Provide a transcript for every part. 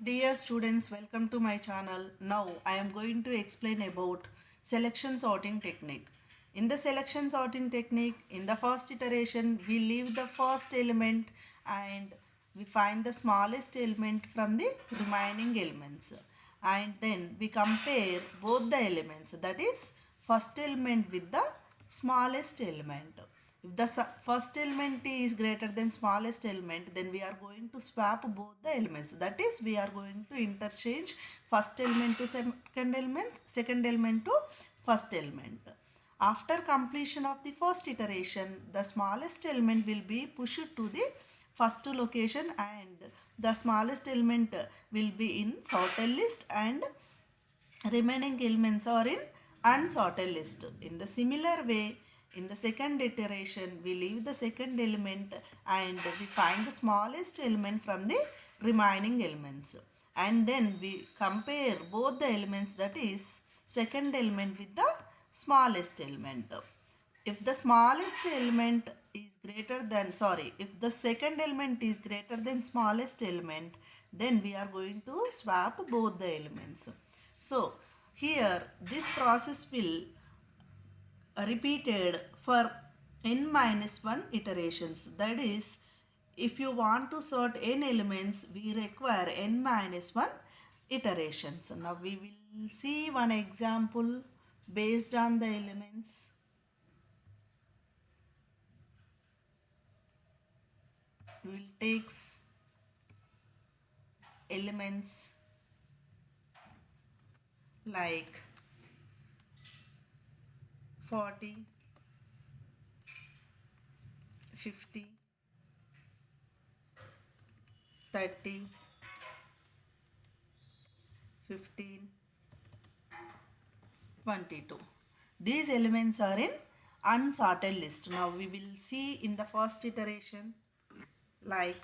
Dear students, welcome to my channel. Now I am going to explain about selection sorting technique. In the selection sorting technique, in the first iteration, we leave the first element and we find the smallest element from the remaining elements. And then we compare both the elements, that is first element with the smallest element. If the first element is greater than smallest element, then we are going to swap both the elements. That is, we are going to interchange first element to second element to first element. After completion of the first iteration, the smallest element will be pushed to the first location and the smallest element will be in sorted list and remaining elements are in unsorted list. In the similar way, in the second iteration, we leave the second element and we find the smallest element from the remaining elements. And then we compare both the elements, that is second element with the smallest element. If the smallest element is if the second element is greater than smallest element, then we are going to swap both the elements. So here this process will repeated for n minus 1 iterations. That is, if you want to sort n elements, we require n minus 1 iterations. Now we will see one example based on the elements. We will take elements like 40, 50, 30, 15, 22. These elements are in unsorted list. Now we will see in the first iteration like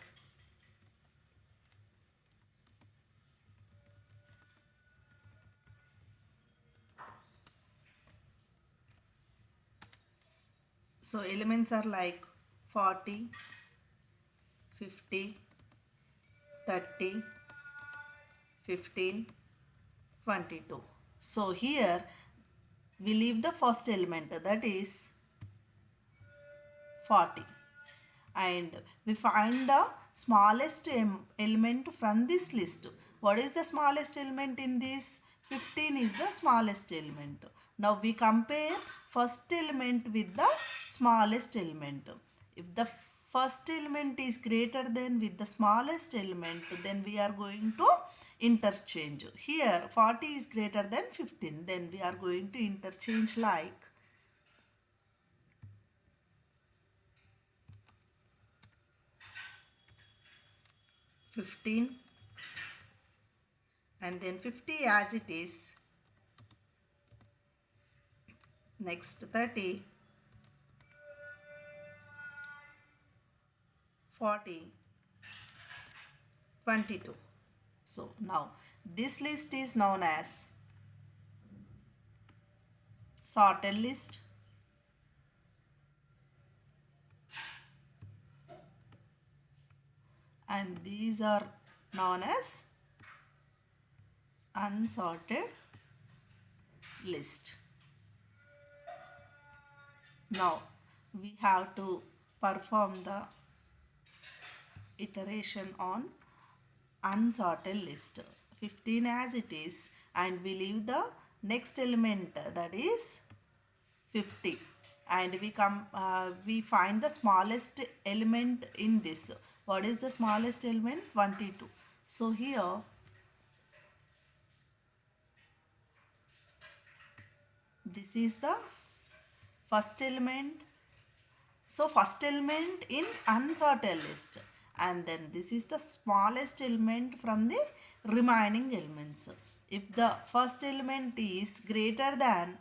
so elements are like 40, 50, 30, 15, 22. So here we leave the first element, that is 40, and we find the smallest element from this list. What is the smallest element in this? 15 is the smallest element. Now we compare first element with the smallest element. If the first element is greater than with the smallest element, then we are going to interchange. Here 40 is greater than 15, then we are going to interchange like 15 and then 50 as it is. Next 30, 40, 22. So now this list is known as sorted list, and these are known as unsorted list. Now we have to perform the iteration on unsorted list. 15 as it is, and we leave the next element, that is 50, and we find the smallest element in this. What is the smallest element? 22. So here this is the first element. So first element in unsorted list, and then this is the smallest element from the remaining elements. If the first element is greater than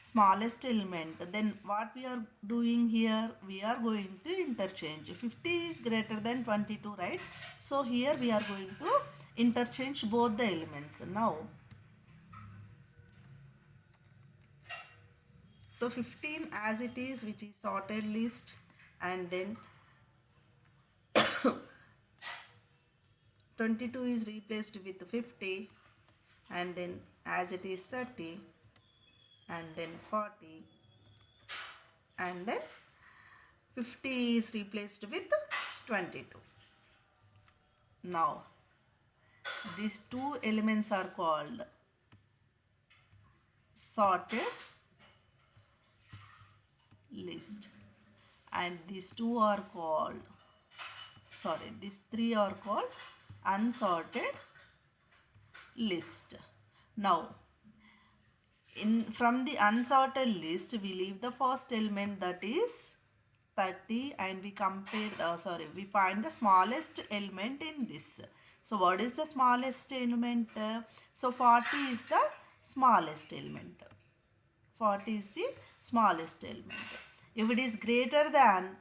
smallest element, then what we are doing here, we are going to interchange. 50 is greater than 22, right? So here we are going to interchange both the elements. Now so 15 as it is, which is sorted list, and then 22 is replaced with 50, and then as it is 30, and then 40, and then 50 is replaced with 22. Now these two elements are called sorted list, and these two are called, sorry, these three are called unsorted list. Now from the unsorted list we leave the first element, that is 30, and we compare the we find the smallest element in this. So what is the smallest element? So 40 is the smallest element. 40 is the smallest element. If it is greater than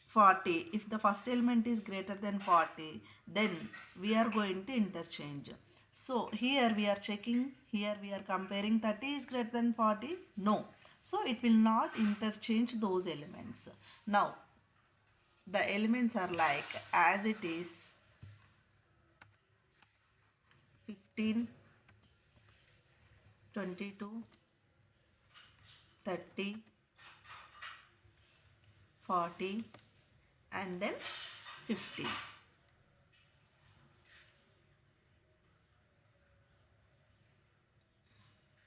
40, if the first element is greater than 40, then we are going to interchange. So here we are checking, here we are comparing 30 is greater than 40. No. So it will not interchange those elements. Now the elements are like as it is 15, 22, 30, 40, and then 50.